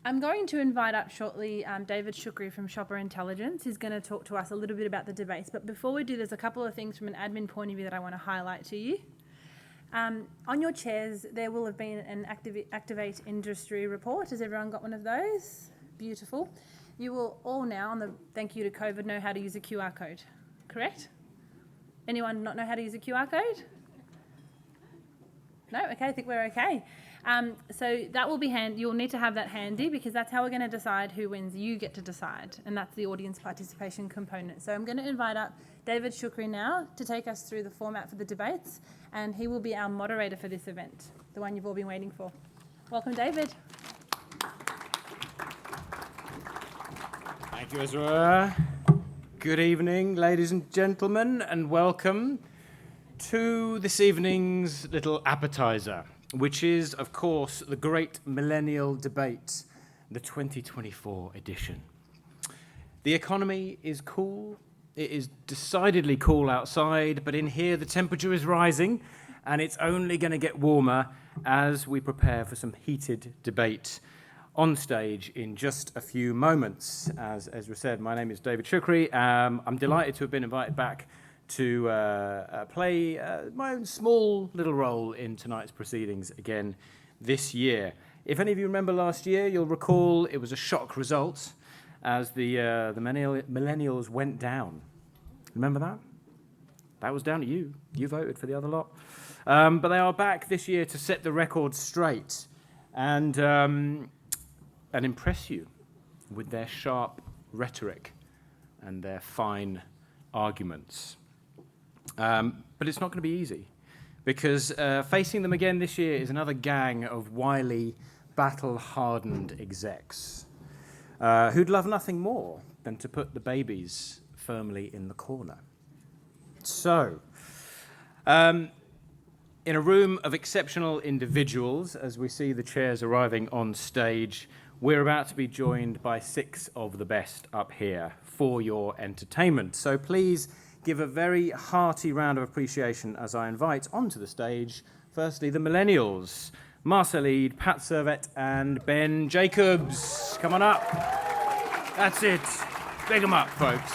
I'm going to invite up shortly David Shukri from Shopper Intelligence. He's going to talk to us a little bit about the debates. But before we do, there's a couple of things from an admin point of view that I want to highlight to you. On your chairs, there will have been an Activate Industry report. Has everyone got one of those? Beautiful. You will all now, on the thank you to COVID, know how to use a QR code, correct? Anyone not know how to use a QR code? No? Okay, I think we're okay. So that will be you'll need to have that handy because that's how we're going to decide who wins. You get to decide, and that's the audience participation component. So I'm going to invite up David Shukri now to take us through the format for the debates, and he will be our moderator for this event, the one you've all been waiting for. Welcome, David. Thank you, Ezra. Good evening, ladies and gentlemen, and welcome to this evening's little appetizer, which is, of course, the Great Millennial Debate, the 2024 edition. The economy is cool. It is decidedly cool outside, but in here the temperature is rising, and it's only going to get warmer as we prepare for some heated debate on stage in just a few moments. As Ezra said, my name is David Shukri. I'm delighted to have been invited back to play my own small little role in tonight's proceedings again this year. If any of you remember last year, you'll recall it was a shock result as the millennials went down. Remember that? That was down to you. You voted for the other lot. But they are back this year to set the record straight and impress you with their sharp rhetoric and their fine arguments. But it's not going to be easy because facing them again this year is another gang of wily, battle-hardened execs who'd love nothing more than to put the babies firmly in the corner. So, in a room of exceptional individuals, as we see the chairs arriving on stage, we're about to be joined by 6 of the best up here for your entertainment. So please give a very hearty round of appreciation as I invite onto the stage, firstly, the Millennials, Marcel Eade, Pat Servette, and Ben Jacobs. Come on up. That's it. Big them up, folks.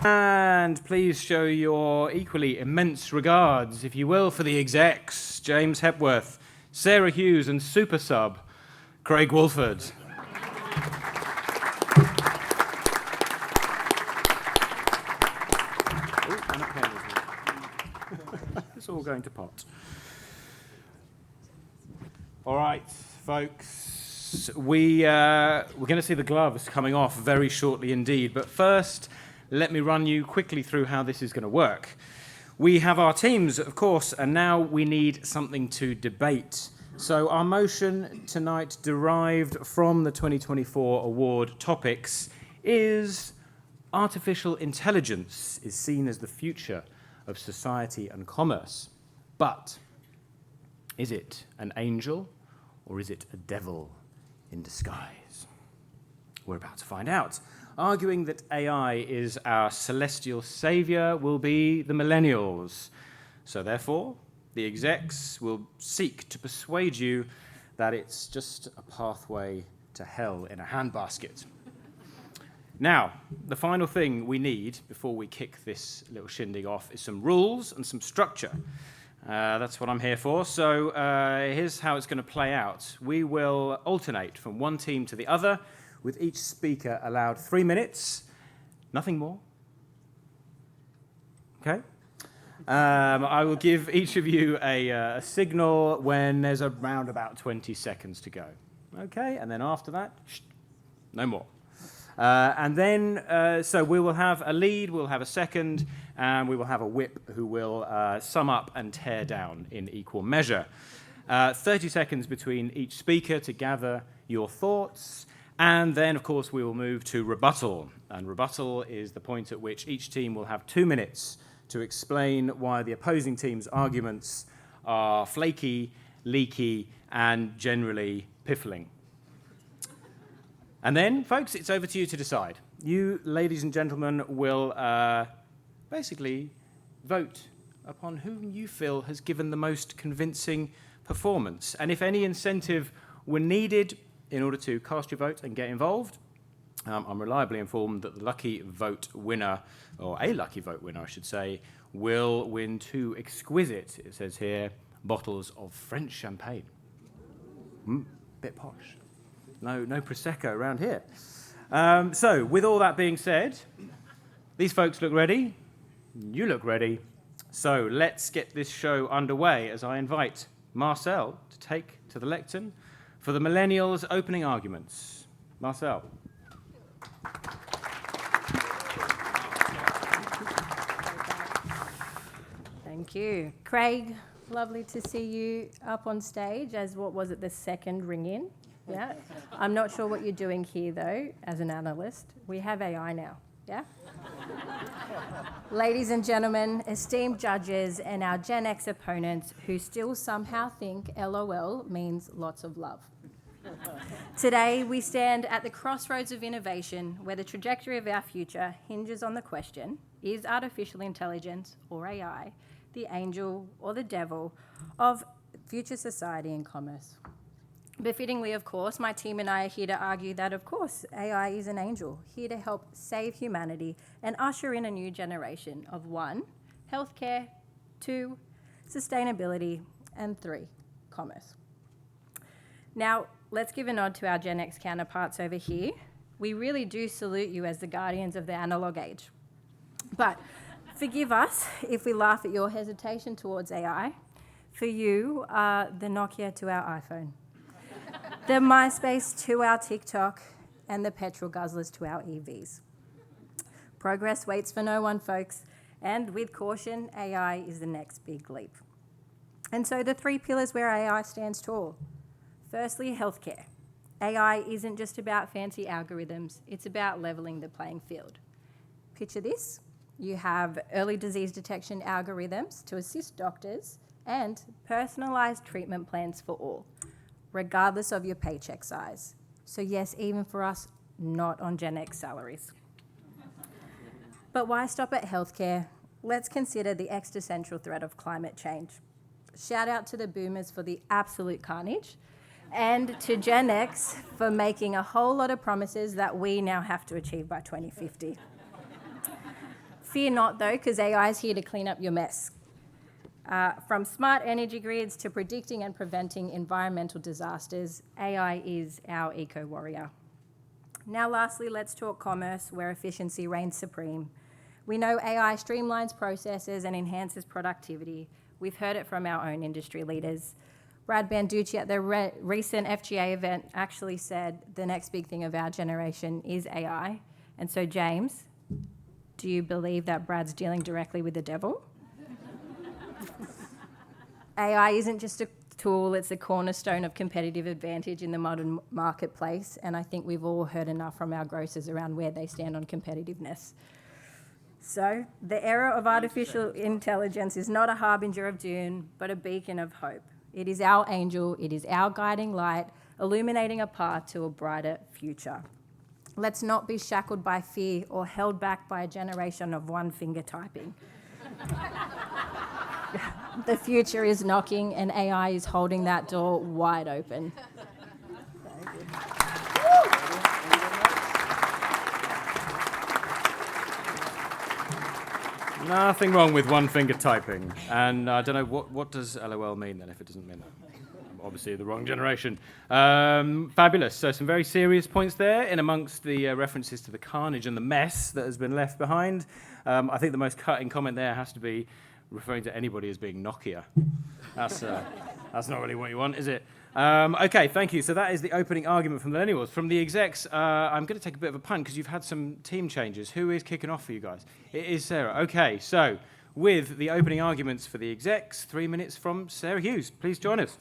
And please show your equally immense regards, if you will, for the execs, James Hepworth, Sarah Hughes, and super sub, Craig Wolford. It's all going to pot. All right, folks, we're going to see the gloves coming off very shortly indeed. But first, let me run you quickly through how this is going to work. We have our teams, of course, and now we need something to debate. So our motion tonight, derived from the 2024 award topics, is artificial intelligence is seen as the future of society and commerce. But is it an angel or is it a devil in disguise? We're about to find out. Arguing that AI is our celestial savior will be the millennials. So therefore, the execs will seek to persuade you that it's just a pathway to hell in a handbasket. Now, the final thing we need before we kick this little shindig off is some rules and some structure. That's what I'm here for. So here's how it's going to play out. We will alternate from one team to the other, with each speaker allowed 3 minutes, nothing more. Okay? I will give each of you a signal when there's around about 20 seconds to go. Okay? And then after that, no more. And then, so we will have a lead, we'll have a second, and we will have a whip who will sum up and tear down in equal measure. 30 seconds between each speaker to gather your thoughts. And then, of course, we will move to rebuttal. And rebuttal is the point at which each team will have 2 minutes to explain why the opposing team's arguments are flaky, leaky, and generally piffling. And then, folks, it's over to you to decide. You, ladies and gentlemen, will basically vote upon whom you feel has given the most convincing performance. And if any incentive were needed, in order to cast your vote and get involved. I'm reliably informed that the lucky vote winner, or a lucky vote winner, I should say, will win 2 exquisite, it says here, bottles of French champagne. Bit posh. No Prosecco around here. So, with all that being said, these folks look ready. You look ready. So, let's get this show underway as I invite Marcel to take to the lectern for the Millennials opening arguments. Marcel. Thank you. Craig, lovely to see you up on stage as, what was it, the second ring-in? Yeah. I'm not sure what you're doing here, though, as an analyst. We have AI now, yeah? Ladies and gentlemen, esteemed judges, and our Gen X opponents who still somehow think LOL means lots of love. Today, we stand at the crossroads of innovation where the trajectory of our future hinges on the question, is artificial intelligence, or AI, the angel or the devil of future society and commerce? Befittingly, of course, my team and I are here to argue that, of course, AI is an angel, here to help save humanity and usher in a new generation of 1, healthcare, 2, sustainability, and 3, commerce. Now, let's give a nod to our Gen X counterparts over here. We really do salute you as the guardians of the analog age. But forgive us if we laugh at your hesitation towards AI. For you, the Nokia to our iPhone, the MySpace to our TikTok, and the petrol guzzlers to our EVs. Progress waits for no one, folks, and with caution, AI is the next big leap. And so the 3 pillars where AI stands tall. Firstly, healthcare. AI isn't just about fancy algorithms, it's about levelling the playing field. Picture this. You have early disease detection algorithms to assist doctors and personalised treatment plans for all, regardless of your paycheck size. So yes, even for us, not on Gen X salaries. But why stop at healthcare? Let's consider the existential threat of climate change. Shout out to the boomers for the absolute carnage, and to Gen X for making a whole lot of promises that we now have to achieve by 2050. Fear not, though, because AI is here to clean up your mess. From smart energy grids to predicting and preventing environmental disasters, AI is our eco-warrior. Now, lastly, let's talk commerce, where efficiency reigns supreme. We know AI streamlines processes and enhances productivity. We've heard it from our own industry leaders. Brad Banducci at the recent FGA event actually said the next big thing of our generation is AI. And so, James, do you believe that Brad's dealing directly with the devil? AI isn't just a tool, it's a cornerstone of competitive advantage in the modern marketplace, and I think we've all heard enough from our grocers around where they stand on competitiveness. So, the era of artificial intelligence is not a harbinger of doom, but a beacon of hope. It is our angel, it is our guiding light, illuminating a path to a brighter future. Let's not be shackled by fear or held back by a generation of one-finger typing. The future is knocking and AI is holding that door wide open. Nothing wrong with one-finger typing. And I don't know, what does LOL mean then if it doesn't mean that? Obviously the wrong generation. Fabulous. So some very serious points there in amongst the references to the carnage and the mess that has been left behind. I think the most cutting comment there has to be referring to anybody as being Nokia. That's not really what you want, is it? Okay, thank you. So that is the opening argument from the Millennials. From the execs, I'm going to take a bit of a punt because you've had some team changes. Who is kicking off for you guys? It is Sarah. Okay, so with the opening arguments for the execs, 3 minutes from Sarah Hughes. Please join us.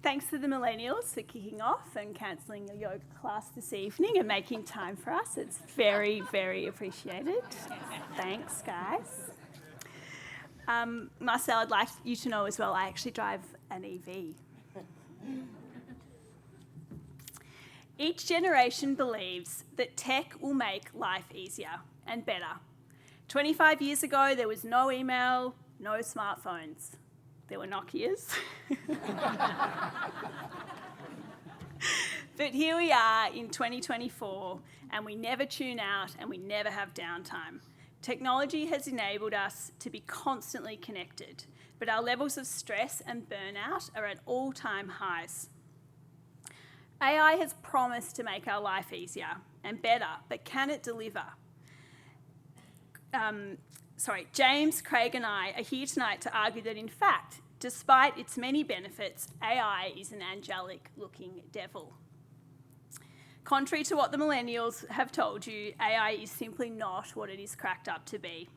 Thanks to the Millennials for kicking off and cancelling your yoga class this evening and making time for us. It's very, very appreciated. Thanks, guys. Marcel, I'd like you to know as well, I actually drive an EV. Each generation believes that tech will make life easier and better. 25 years ago, there was no email, no smartphones. There were Nokias. But here we are in 2024, and we never tune out and we never have downtime. Technology has enabled us to be constantly connected, but our levels of stress and burnout are at all-time highs. AI has promised to make our life easier and better, but can it deliver? James, Craig and I are here tonight to argue that in fact, despite its many benefits, AI is an angelic-looking devil. Contrary to what the millennials have told you, AI is simply not what it is cracked up to be.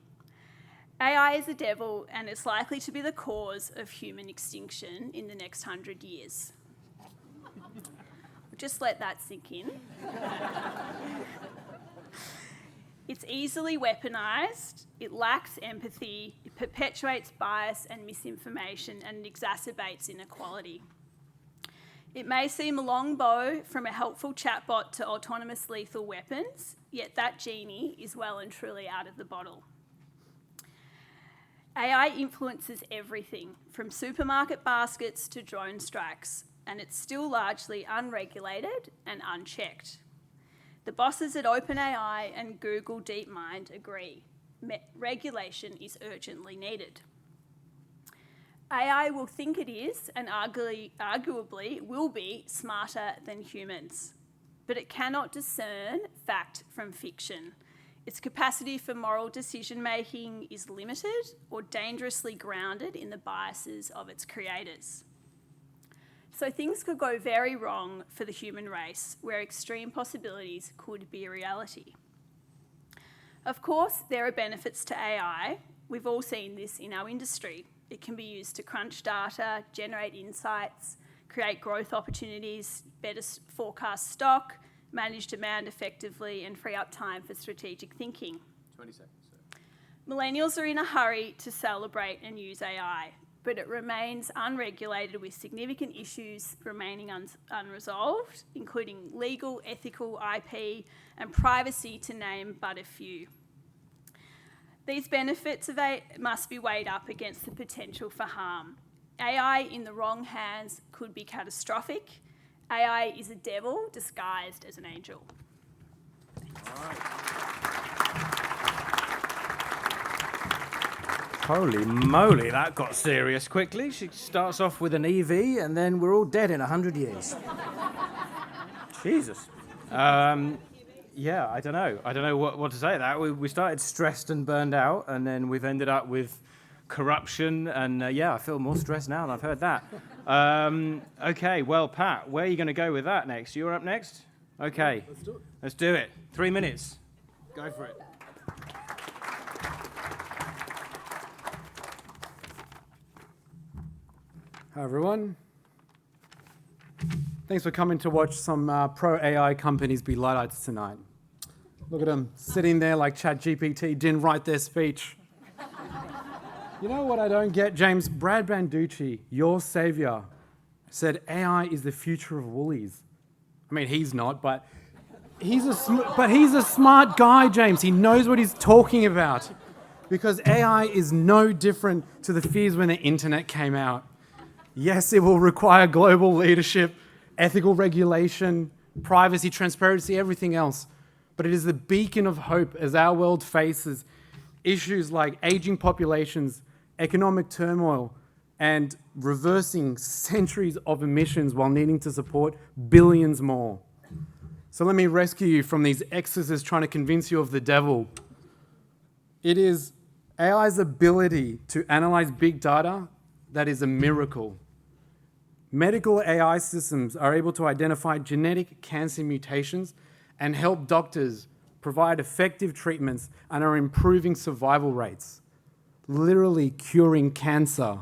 AI is a devil and it's likely to be the cause of human extinction in the next 100 years. Just let that sink in. It's easily weaponised, it lacks empathy, it perpetuates bias and misinformation, and it exacerbates inequality. It may seem a long bow from a helpful chatbot to autonomous lethal weapons, yet that genie is well and truly out of the bottle. AI influences everything, from supermarket baskets to drone strikes, and it's still largely unregulated and unchecked. The bosses at OpenAI and Google DeepMind agree. Regulation is urgently needed. AI will think it is, and arguably will be, smarter than humans. But it cannot discern fact from fiction. Its capacity for moral decision-making is limited or dangerously grounded in the biases of its creators. So things could go very wrong for the human race, where extreme possibilities could be a reality. Of course, there are benefits to AI. We've all seen this in our industry. It can be used to crunch data, generate insights, create growth opportunities, better forecast stock, manage demand effectively, and free up time for strategic thinking. 20 seconds. Millennials are in a hurry to celebrate and use AI, but it remains unregulated with significant issues remaining unresolved, including legal, ethical, IP, and privacy, to name but a few. These benefits of AI must be weighed up against the potential for harm. AI in the wrong hands could be catastrophic. AI is a devil disguised as an angel. Holy moly, that got serious quickly. She starts off with an EV and then we're all dead in 100 years. Jesus. Yeah, I don't know what to say to that. We started stressed and burned out, and then we've ended up with corruption, and I feel more stressed now than I've heard that. Okay, well, Pat, where are you going to go with that next? You're up next? Okay. Let's do it. Let's do it. 3 minutes. Go for it. Hi, everyone. Thanks for coming to watch some pro-AI companies be Luddites tonight. Look at them sitting there like ChatGPT didn't write their speech. You know what I don't get, James? Brad Banducci, your savior, said AI is the future of Woolies. I mean, he's not, but he's a smart guy, James. He knows what he's talking about, because AI is no different to the fears when the internet came out. Yes, it will require global leadership, ethical regulation, privacy, transparency, everything else. But it is the beacon of hope as our world faces issues like aging populations, economic turmoil, and reversing centuries of emissions while needing to support billions more. So let me rescue you from these exorcists trying to convince you of the devil. It is AI's ability to analyze big data that is a miracle. Medical AI systems are able to identify genetic cancer mutations and help doctors provide effective treatments and are improving survival rates, literally curing cancer.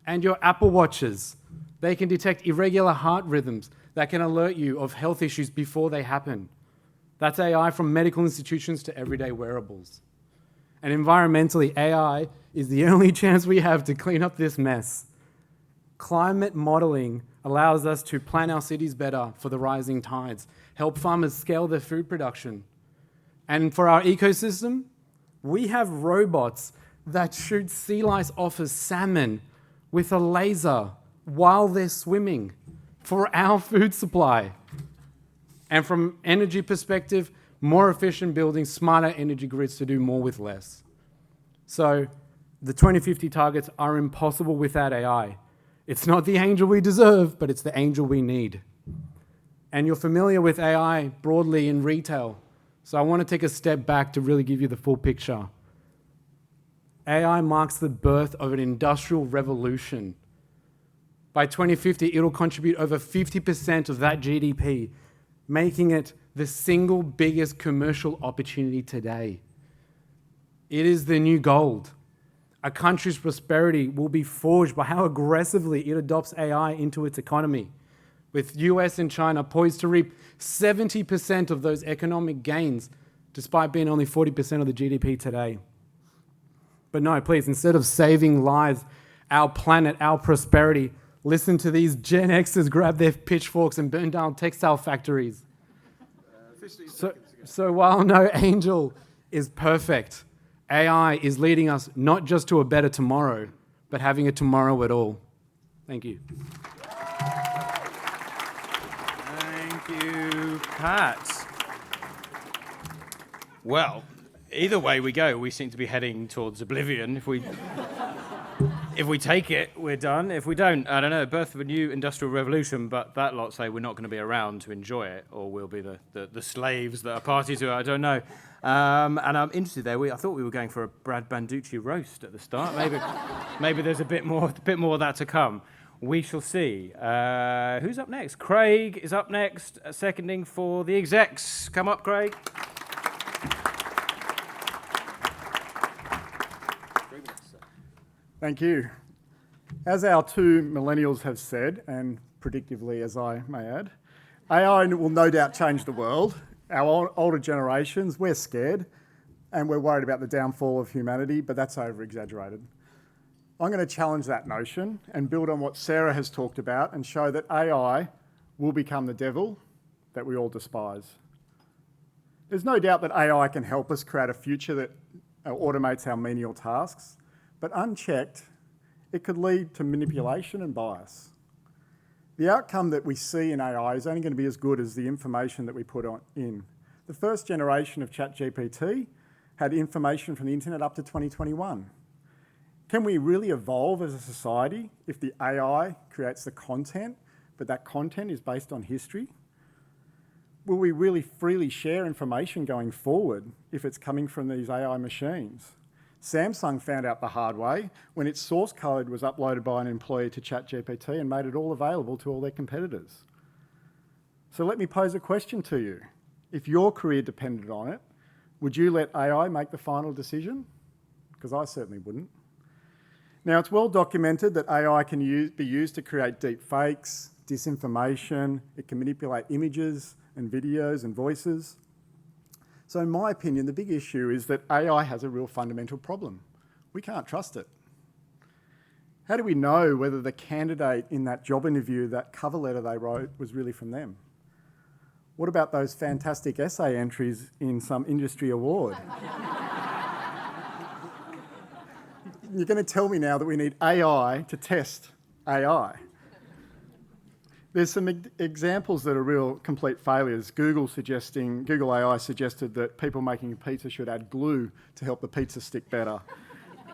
And your Apple Watches, they can detect irregular heart rhythms that can alert you of health issues before they happen. That's AI from medical institutions to everyday wearables. And environmentally, AI is the only chance we have to clean up this mess. Climate modeling allows us to plan our cities better for the rising tides, help farmers scale their food production. And for our ecosystem, we have robots that shoots sea lice off a salmon with a laser while they're swimming for our food supply. And from energy perspective, more efficient buildings, smarter energy grids to do more with less. So the 2050 targets are impossible without AI. It's not the angel we deserve, but it's the angel we need. And you're familiar with AI broadly in retail. So I want to take a step back to really give you the full picture. AI marks the birth of an industrial revolution. By 2050, it'll contribute over 50% of that GDP, making it the single biggest commercial opportunity today. It is the new gold. A country's prosperity will be forged by how aggressively it adopts AI into its economy, with US and China poised to reap 70% of those economic gains, despite being only 40% of the GDP today. But no, please, instead of saving lives, our planet, our prosperity, listen to these Gen Xers grab their pitchforks and burn down textile factories. So while no angel is perfect, AI is leading us not just to a better tomorrow, but having a tomorrow at all. Thank you. Thank you, Pat. Well, either way we go, we seem to be heading towards oblivion. If we take it, we're done. If we don't, I don't know, birth of a new industrial revolution, but that lot say we're not going to be around to enjoy it, or we'll be the slaves that are party to it, I don't know. And I'm interested there. I thought we were going for a Brad Banducci roast at the start. Maybe there's a bit more of that to come. We shall see. Who's up next? Craig is up next, seconding for the execs. Come up, Craig. Thank you. As our two millennials have said, and predictively as I may add, AI will no doubt change the world. Our older generations, we're scared and we're worried about the downfall of humanity, but that's over-exaggerated. I'm going to challenge that notion and build on what Sarah has talked about and show that AI will become the devil that we all despise. There's no doubt that AI can help us create a future that automates our menial tasks, but unchecked, it could lead to manipulation and bias. The outcome that we see in AI is only going to be as good as the information that we put in. The first generation of ChatGPT had information from the internet up to 2021. Can we really evolve as a society if the AI creates the content, but that content is based on history? Will we really freely share information going forward if it's coming from these AI machines? Samsung found out the hard way when its source code was uploaded by an employee to ChatGPT and made it all available to all their competitors. So let me pose a question to you. If your career depended on it, would you let AI make the final decision? Because I certainly wouldn't. Now, it's well documented that AI can be used to create deep fakes, disinformation, it can manipulate images and videos and voices. So in my opinion, the big issue is that AI has a real fundamental problem. We can't trust it. How do we know whether the candidate in that job interview, that cover letter they wrote, was really from them? What about those fantastic essay entries in some industry award? You're going to tell me now that we need AI to test AI. There's some examples that are real complete failures. Google AI suggested that people making a pizza should add glue to help the pizza stick better.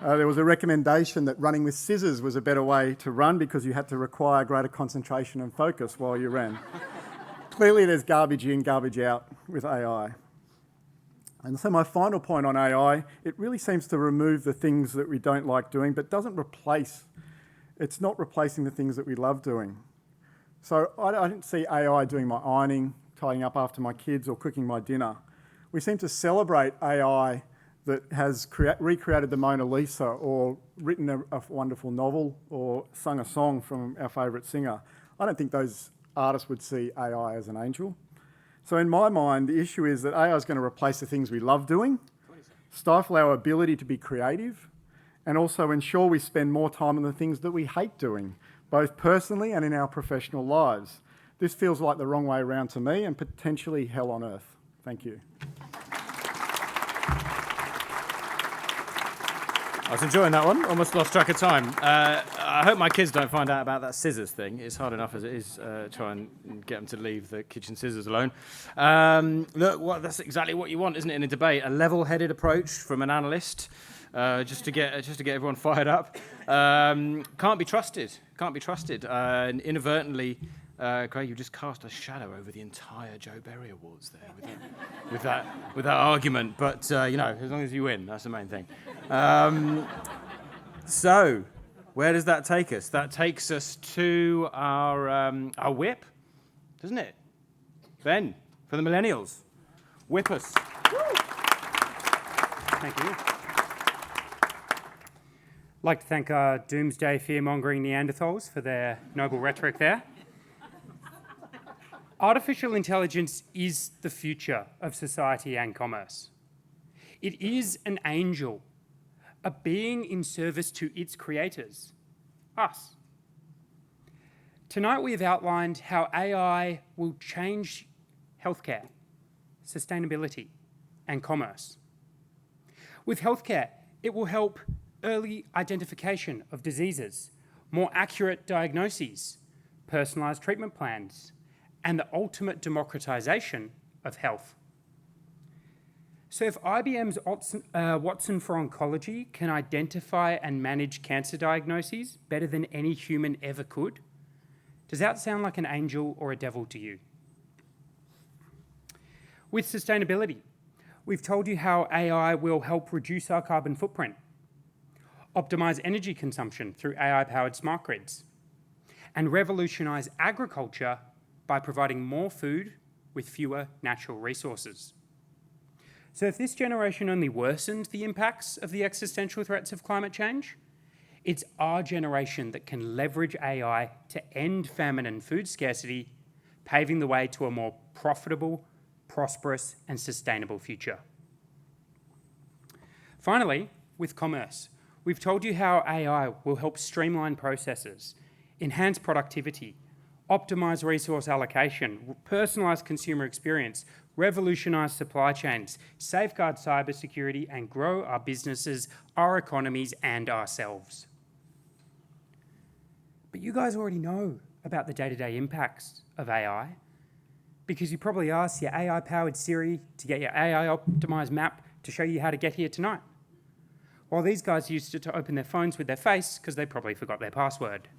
There was a recommendation that running with scissors was a better way to run because you had to require greater concentration and focus while you ran. Clearly there's garbage in, garbage out with AI. And so my final point on AI, it really seems to remove the things that we don't like doing, but it's not replacing the things that we love doing. So I don't see AI doing my ironing, tidying up after my kids, or cooking my dinner. We seem to celebrate AI that has recreated the Mona Lisa, or written a wonderful novel, or sung a song from our favourite singer. I don't think those artists would see AI as an angel. So in my mind, the issue is that AI is going to replace the things we love doing, stifle our ability to be creative, and also ensure we spend more time on the things that we hate doing, both personally and in our professional lives. This feels like the wrong way around to me and potentially hell on earth. Thank you. I was enjoying that one. Almost lost track of time. I hope my kids don't find out about that scissors thing. It's hard enough as it is try and get them to leave the kitchen scissors alone. Look, that's exactly what you want, isn't it, in a debate? A level-headed approach from an analyst, just to get everyone fired up. Can't be trusted. Can't be trusted. And inadvertently, Craig, you just cast a shadow over the entire Joe Berry Awards there with that argument. But as long as you win, that's the main thing. So, where does that take us? That takes us to our whip, doesn't it? Ben, for the Millennials, whip us. Thank you. I'd like to thank our doomsday fear-mongering Neanderthals for their noble rhetoric there. Artificial intelligence is the future of society and commerce. It is an angel, a being in service to its creators, us. Tonight we have outlined how AI will change healthcare, sustainability, and commerce. With healthcare, it will help early identification of diseases, more accurate diagnoses, personalised treatment plans, and the ultimate democratisation of health. So if IBM's Watson for Oncology can identify and manage cancer diagnoses better than any human ever could, does that sound like an angel or a devil to you? With sustainability, we've told you how AI will help reduce our carbon footprint, optimise energy consumption through AI-powered smart grids, and revolutionise agriculture by providing more food with fewer natural resources. So if this generation only worsened the impacts of the existential threats of climate change, it's our generation that can leverage AI to end famine and food scarcity, paving the way to a more profitable, prosperous, and sustainable future. Finally, with commerce, we've told you how AI will help streamline processes, enhance productivity, optimise resource allocation, personalise consumer experience, revolutionise supply chains, safeguard cybersecurity, and grow our businesses, our economies, and ourselves. But you guys already know about the day-to-day impacts of AI, because you probably asked your AI-powered Siri to get your AI-optimised map to show you how to get here tonight, while these guys used it to open their phones with their face because they probably forgot their password.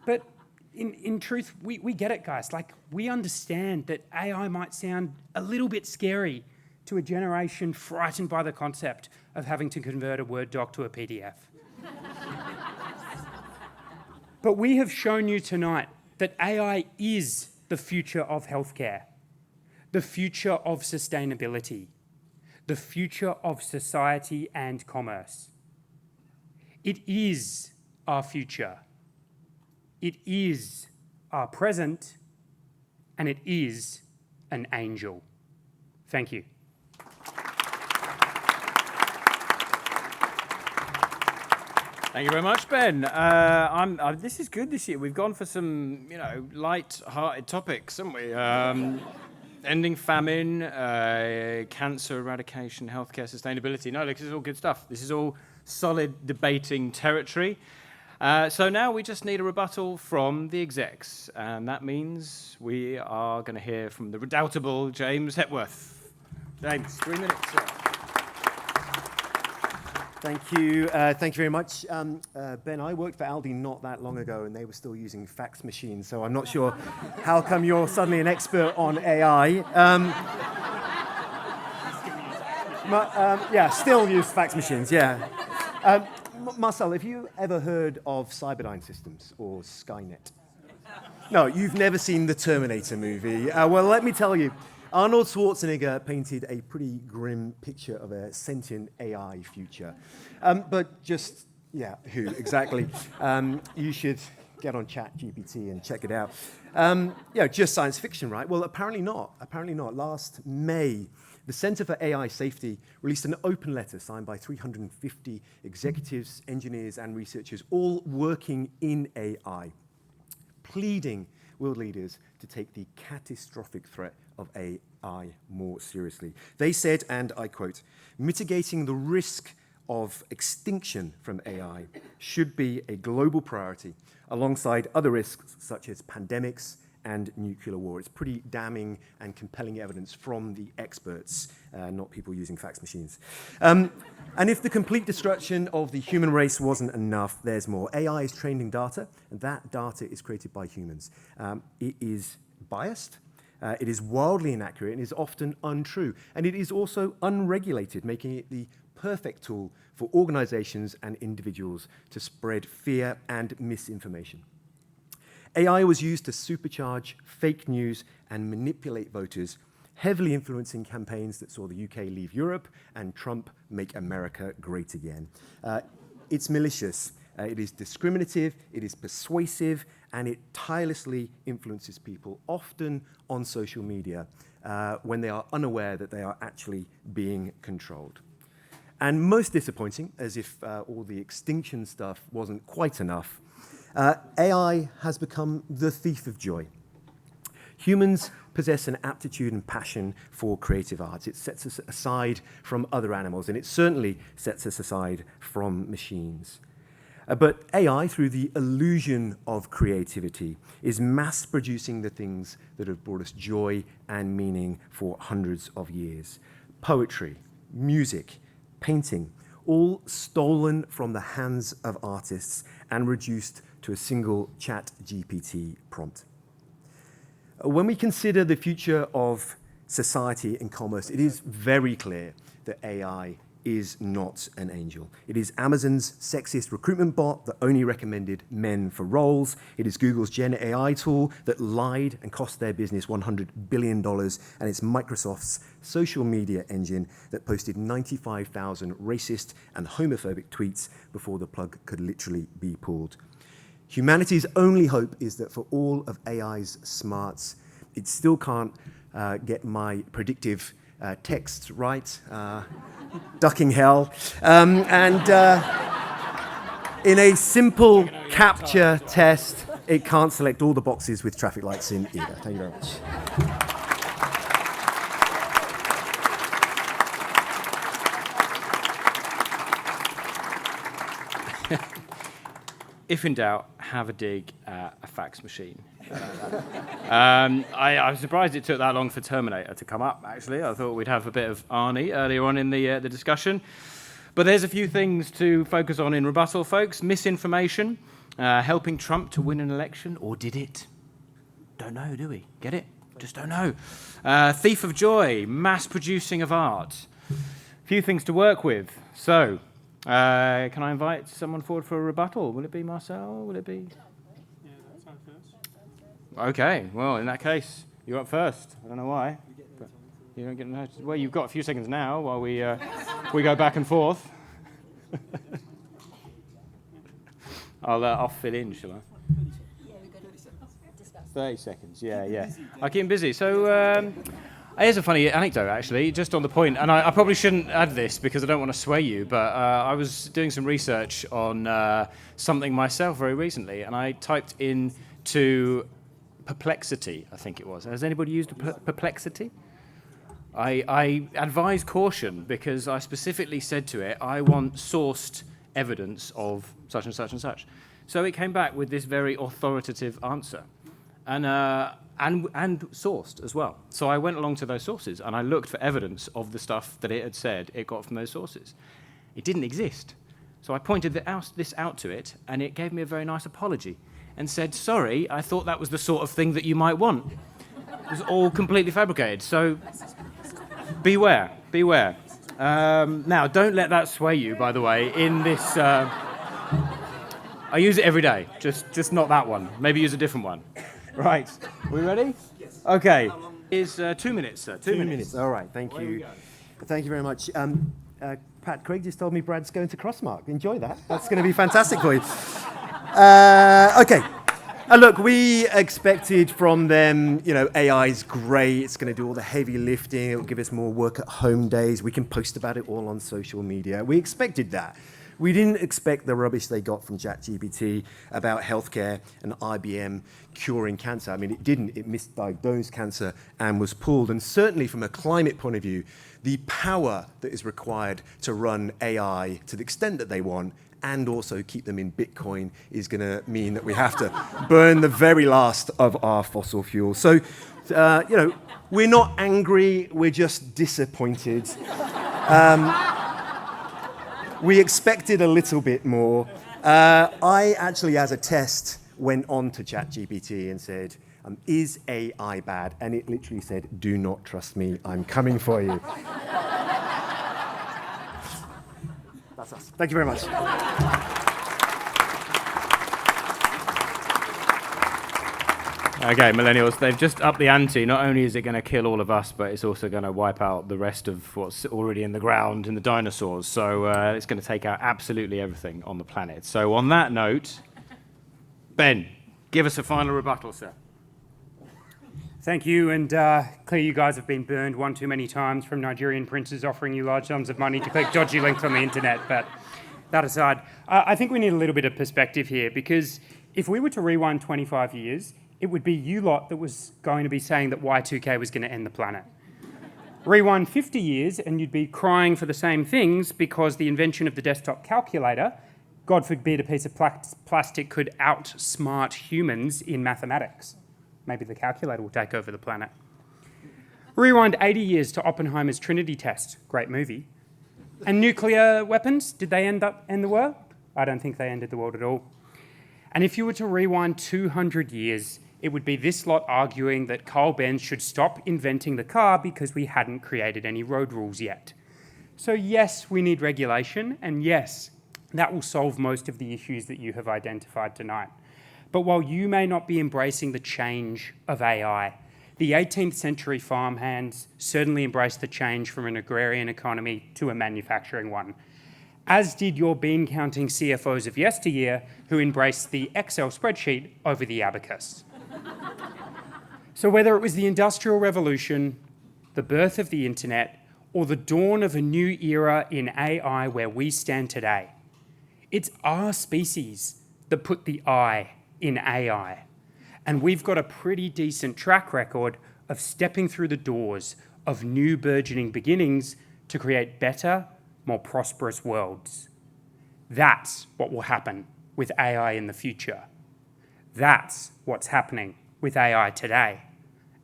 But in truth, we get it, guys. Like, we understand that AI might sound a little bit scary to a generation frightened by the concept of having to convert a Word doc to a PDF. But we have shown you tonight that AI is the future of healthcare, the future of sustainability, the future of society and commerce. It is our future. It is our present, and it is an angel. Thank you. Thank you very much, Ben. This is good this year. We've gone for some, light-hearted topics, haven't we? Ending famine, cancer eradication, healthcare sustainability. No, this is all good stuff. This is all solid debating territory. So now we just need a rebuttal from the execs, and that means we are going to hear from the redoubtable James Hepworth. James, 3 minutes. Thank you. Thank you very much. Ben, I worked for Aldi not that long ago, and they were still using fax machines, so I'm not sure how come you're suddenly an expert on AI. Still use fax machines, yeah. Marcel, have you ever heard of Cyberdyne Systems or Skynet? No, you've never seen the Terminator movie. Well, let me tell you, Arnold Schwarzenegger painted a pretty grim picture of a sentient AI future. Who exactly? You should get on ChatGPT and check it out. Just science fiction, right? Well, apparently not. Last May, the Center for AI Safety released an open letter signed by 350 executives, engineers, and researchers, all working in AI, pleading world leaders to take the catastrophic threat of AI more seriously. They said, and I quote, "Mitigating the risk of extinction from AI should be a global priority alongside other risks such as pandemics and nuclear war. It's pretty damning and compelling evidence from the experts, not people using fax machines. And if the complete destruction of the human race wasn't enough, there's more. AI is trained in data, and that data is created by humans. It is biased, it is wildly inaccurate, and is often untrue. And it is also unregulated, making it the perfect tool for organizations and individuals to spread fear and misinformation. AI was used to supercharge fake news and manipulate voters, heavily influencing campaigns that saw the UK leave Europe and Trump make America great again. It's malicious, it is discriminative, it is persuasive, and it tirelessly influences people, often on social media, when they are unaware that they are actually being controlled. And most disappointing, as if all the extinction stuff wasn't quite enough, AI has become the thief of joy. Humans possess an aptitude and passion for creative arts. It sets us aside from other animals, and it certainly sets us aside from machines. But AI, through the illusion of creativity, is mass-producing the things that have brought us joy and meaning for hundreds of years. Poetry, music, painting, all stolen from the hands of artists and reduced to a single ChatGPT prompt. When we consider the future of society and commerce, it is very clear that AI is not an angel. It is Amazon's sexist recruitment bot that only recommended men for roles. It is Google's Gen AI tool that lied and cost their business $100 billion. And it's Microsoft's social media engine that posted 95,000 racist and homophobic tweets before the plug could literally be pulled. Humanity's only hope is that for all of AI's smarts, it still can't get my predictive texts right, ducking hell. In a simple capture test, it can't select all the boxes with traffic lights in either. Thank you very much. If in doubt, have a dig at a fax machine. I was surprised it took that long for Terminator to come up, actually. I thought we'd have a bit of Arnie earlier on in the discussion. But there's a few things to focus on in rebuttal, folks. Misinformation, helping Trump to win an election, or did it? Don't know, do we? Get it? Just don't know. Thief of joy, mass producing of art. A few things to work with. So, can I invite someone forward for a rebuttal? Will it be Marcel? Will it be? Yeah, that's on first. Okay, well, in that case, you're up first. I don't know why. But you don't get noticed. Well, you've got a few seconds now while we go back and forth. I'll fill in, shall I? 30 seconds, yeah. I keep him busy. So, here's a funny anecdote, actually, just on the point, and I probably shouldn't add this because I don't want to sway you, but I was doing some research on something myself very recently, and I typed into Perplexity, I think it was. Has anybody used Perplexity? I advise caution because I specifically said to it, I want sourced evidence of such and such and such. So it came back with this very authoritative answer. And sourced as well. So I went along to those sources and I looked for evidence of the stuff that it had said it got from those sources. It didn't exist. So I pointed this out to it, and it gave me a very nice apology and said, sorry, I thought that was the sort of thing that you might want. It was all completely fabricated. So beware. Now, don't let that sway you, by the way, in this... I use it every day, just not that one. Maybe use a different one. Right. Are we ready? Yes. Okay. Is 2 minutes, sir. 2 minutes. All right. Thank you. Thank you very much. Pat, Craig just told me Brad's going to Crossmark. Enjoy that. That's going to be fantastic for you. Okay. Look, we expected from them, AI's great. It's going to do all the heavy lifting. It will give us more work at home days. We can post about it all on social media. We expected that. We didn't expect the rubbish they got from ChatGPT about healthcare and IBM curing cancer. I mean, it didn't. It misdiagnosed cancer and was pulled. And certainly from a climate point of view, the power that is required to run AI to the extent that they want and also keep them in Bitcoin is going to mean that we have to burn the very last of our fossil fuels. So, we're not angry, we're just disappointed. We expected a little bit more. I actually, as a test, went on to ChatGPT and said, is AI bad? And it literally said, do not trust me, I'm coming for you. That's us. Thank you very much. Okay, millennials, they've just upped the ante. Not only is it going to kill all of us, but it's also going to wipe out the rest of what's already in the ground and the dinosaurs. So it's going to take out absolutely everything on the planet. So on that note, Ben, give us a final rebuttal, sir. Thank you, and clearly you guys have been burned one too many times from Nigerian princes offering you large sums of money to click dodgy links on the internet, but that aside, I think we need a little bit of perspective here, because if we were to rewind 25 years, it would be you lot that was going to be saying that Y2K was going to end the planet. Rewind 50 years and you'd be crying for the same things because the invention of the desktop calculator, God forbid a piece of plastic could outsmart humans in mathematics. Maybe the calculator will take over the planet. Rewind 80 years to Oppenheimer's Trinity test, great movie. And nuclear weapons, did they end the world? I don't think they ended the world at all. And if you were to rewind 200 years, it would be this lot arguing that Carl Benz should stop inventing the car because we hadn't created any road rules yet. So yes, we need regulation, and yes, that will solve most of the issues that you have identified tonight. But while you may not be embracing the change of AI, the 18th century farmhands certainly embraced the change from an agrarian economy to a manufacturing one, as did your bean-counting CFOs of yesteryear who embraced the Excel spreadsheet over the abacus. So whether it was the Industrial Revolution, the birth of the internet, or the dawn of a new era in AI where we stand today, it's our species that put the I in AI. And we've got a pretty decent track record of stepping through the doors of new burgeoning beginnings to create better, more prosperous worlds. That's what will happen with AI in the future. That's what's happening with AI today.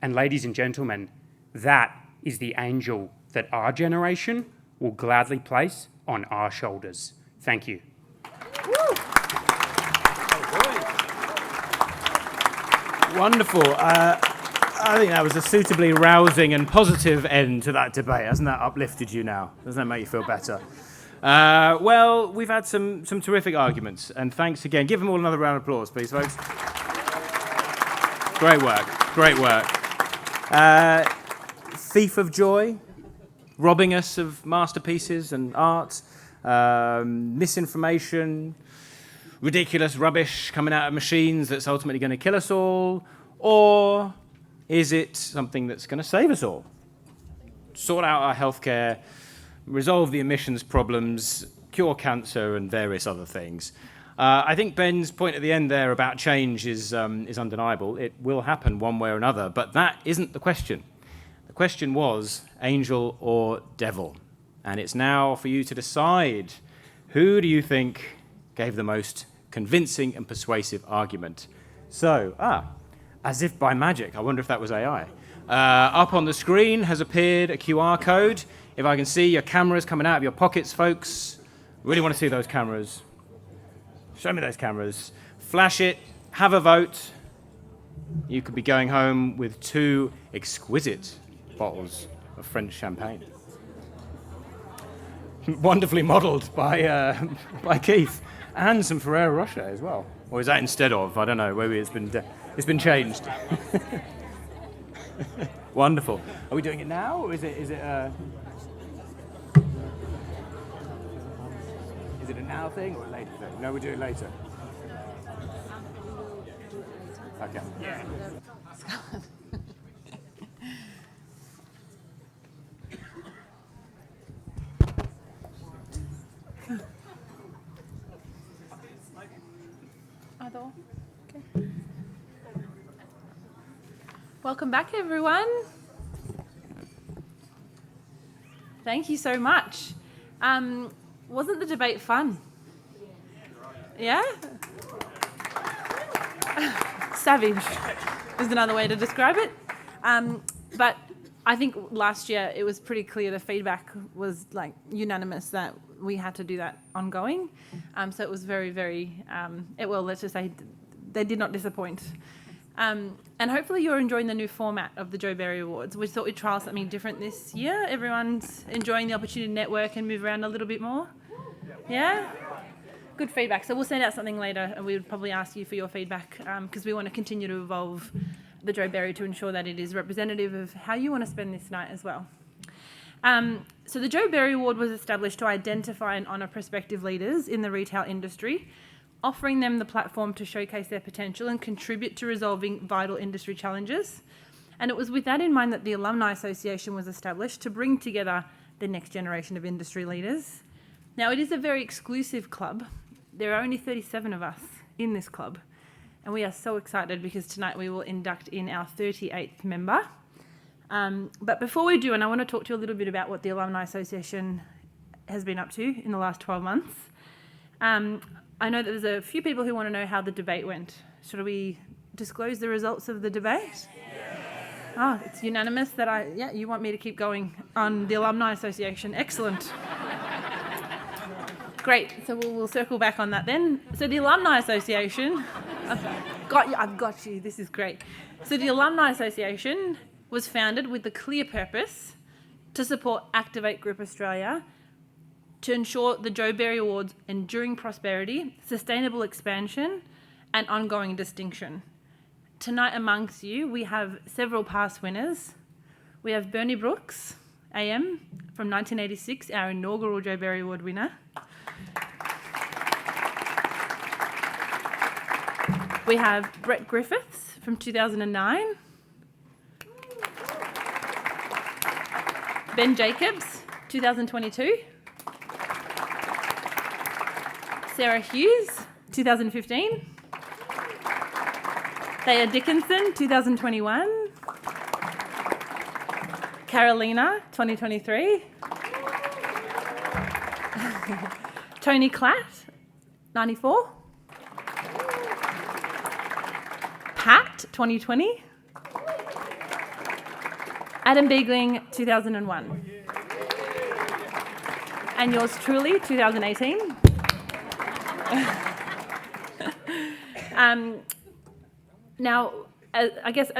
And ladies and gentlemen, that is the angel that our generation will gladly place on our shoulders. Thank you. Wonderful. I think that was a suitably rousing and positive end to that debate. Hasn't that uplifted you now? Doesn't that make you feel better? Well, we've had some terrific arguments, and thanks again. Give them all another round of applause, please, folks. Great work. Great work. Thief of joy, robbing us of masterpieces and art, misinformation, ridiculous rubbish coming out of machines that's ultimately going to kill us all, or is it something that's going to save us all? Sort out our healthcare, resolve the emissions problems, cure cancer, and various other things. I think Ben's point at the end there about change is undeniable. It will happen one way or another, but that isn't the question. The question was angel or devil, and it's now for you to decide. Who do you think gave the most convincing and persuasive argument? So, as if by magic, I wonder if that was AI. Up on the screen has appeared a QR code. If I can see your cameras coming out of your pockets, folks. Really want to see those cameras. Show me those cameras. Flash it. Have a vote. You could be going home with 2 exquisite bottles of French champagne. Wonderfully modelled by Keith. And some Ferrero Rocher as well. Or is that instead of? I don't know. Maybe it's been changed. Wonderful. Are we doing it now, or is it a now thing or a later thing? No, we do it later. Okay. Yeah. Either or. Okay. Welcome back, everyone. Thank you so much. Wasn't the debate fun? Yeah? Savage is another way to describe it. But I think last year it was pretty clear the feedback was like unanimous that we had to do that ongoing. So it was very, very, let's just say they did not disappoint. And hopefully you're enjoying the new format of the Joe Berry Awards. We thought we'd trial something different this year. Everyone's enjoying the opportunity to network and move around a little bit more. Yeah? Good feedback. So we'll send out something later and we would probably ask you for your feedback because we want to continue to evolve the Joe Berry to ensure that it is representative of how you want to spend this night as well. So the Joe Berry Award was established to identify and honour prospective leaders in the retail industry, offering them the platform to showcase their potential and contribute to resolving vital industry challenges. And it was with that in mind that the Alumni Association was established to bring together the next generation of industry leaders. Now, it is a very exclusive club. There are only 37 of us in this club. And we are so excited because tonight we will induct in our 38th member. But before we do, and I want to talk to you a little bit about what the Alumni Association has been up to in the last 12 months. I know that there's a few people who want to know how the debate went. Should we disclose the results of the debate? Yes. Oh, it's unanimous that you want me to keep going on the Alumni Association. Excellent. Great, so we'll circle back on that then. So the Alumni Association, I've got you, this is great. So the Alumni Association was founded with the clear purpose to support Activate Group Australia to ensure the Joe Berry Awards' enduring prosperity, sustainable expansion, and ongoing distinction. Tonight amongst you, we have several past winners. We have Bernie Brooks, AM, from 1986, our inaugural Joe Berry Award winner. We have Brett Griffiths from 2009. Ben Jacobs, 2022. Sarah Hughes, 2015. Thea Dickinson, 2021. Carolina, 2023. Tony Klatt, 94. Pat, 2020. Adam Beegling, 2001. And yours truly, 2018. Now, I guess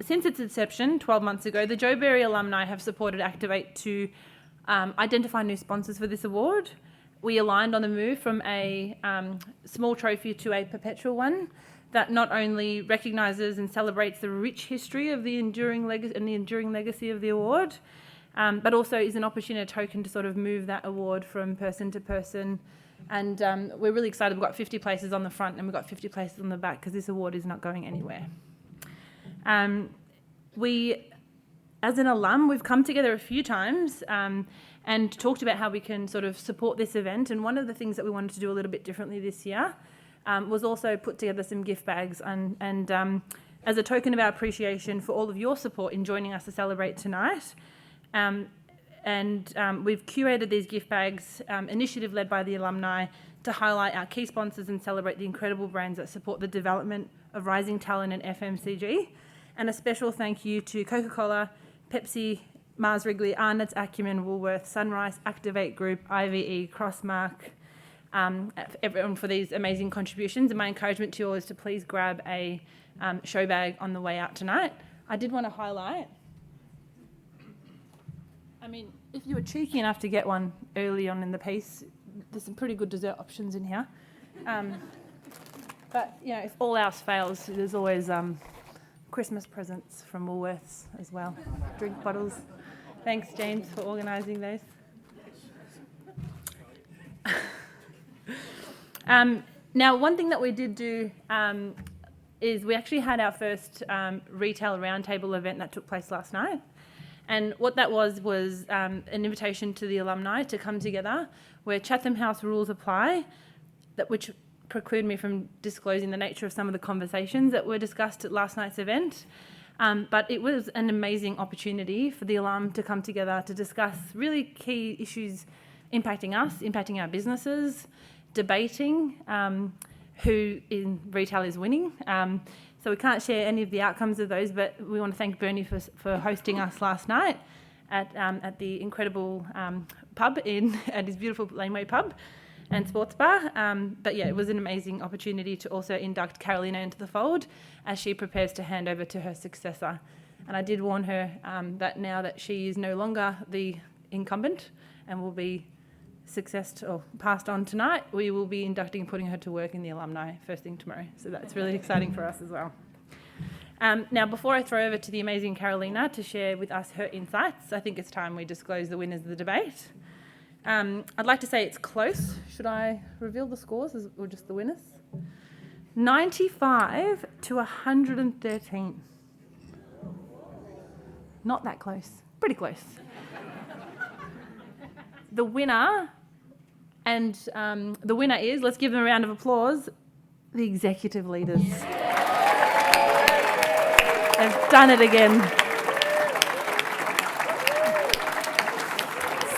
since its inception 12 months ago, the Joe Berry alumni have supported Activate to identify new sponsors for this award. We aligned on the move from a small trophy to a perpetual one that not only recognises and celebrates the rich history of the enduring legacy of the award, but also is an opportunity, a token to sort of move that award from person to person. And we're really excited. We've got 50 places on the front and we've got 50 places on the back because this award is not going anywhere. We, as an alum, we've come together a few times and talked about how we can sort of support this event. And one of the things that we wanted to do a little bit differently this year was also put together some gift bags and as a token of our appreciation for all of your support in joining us to celebrate tonight. We've curated these gift bags, initiative led by the alumni, to highlight our key sponsors and celebrate the incredible brands that support the development of rising talent in FMCG. And a special thank you to Coca-Cola, Pepsi, Mars Wrigley, Arnott's, Acumen, Woolworths, Sunrise, Activate Group, IVE, Crossmark, everyone for these amazing contributions. And my encouragement to you all is to please grab a show bag on the way out tonight. I did want to highlight, I mean, if you were cheeky enough to get one early on in the piece, there's some pretty good dessert options in here. But, you know, if all else fails, there's always Christmas presents from Woolworths as well, drink bottles. Thanks, James, for organising those. Now, one thing that we did do is we actually had our first retail roundtable event that took place last night. And what that was an invitation to the alumni to come together where Chatham House rules apply, which preclude me from disclosing the nature of some of the conversations that were discussed at last night's event. But it was an amazing opportunity for the alum to come together to discuss really key issues impacting us, impacting our businesses, debating who in retail is winning. So we can't share any of the outcomes of those, but we want to thank Bernie for hosting us last night at the incredible pub at his beautiful Laneway pub and sports bar. But yeah, it was an amazing opportunity to also induct Carolina into the fold as she prepares to hand over to her successor. And I did warn her that now that she is no longer the incumbent and will be passed on tonight, we will be inducting and putting her to work in the alumni first thing tomorrow. So that's really exciting for us as well. Now, before I throw over to the amazing Carolina to share with us her insights, I think it's time we disclose the winners of the debate. I'd like to say it's close. Should I reveal the scores or just the winners? 95 to 113. Not that close. Pretty close. The winner is, let's give them a round of applause, the executive leaders. They've done it again.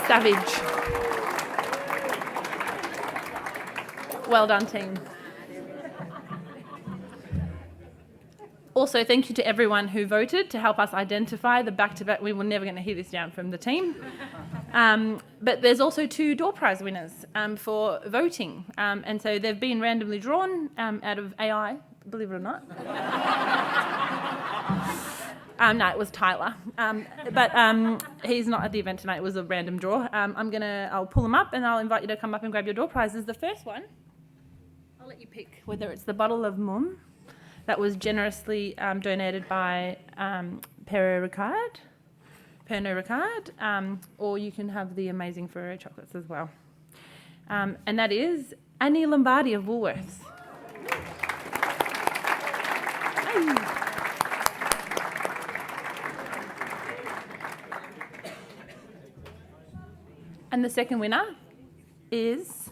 Savage. Well done, team. Also, thank you to everyone who voted to help us identify the back-to-back. We were never going to hear this down from the team. But there's also 2 door prize winners for voting. And so they've been randomly drawn out of AI, believe it or not. No, it was Tyler. But he's not at the event tonight. It was a random draw. I'll pull them up and I'll invite you to come up and grab your door prizes. The first one, I'll let you pick whether it's the bottle of Mum that was generously donated by Pernod Ricard, or you can have the amazing Ferrero chocolates as well. And that is Annie Lombardi of Woolworths. Hey. And the second winner is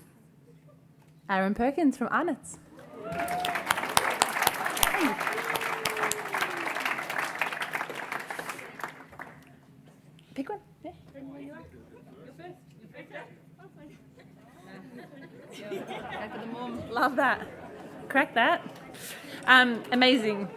Aaron Perkins from Arnott's. Pick one. Yeah. Love that. Crack that. Amazing.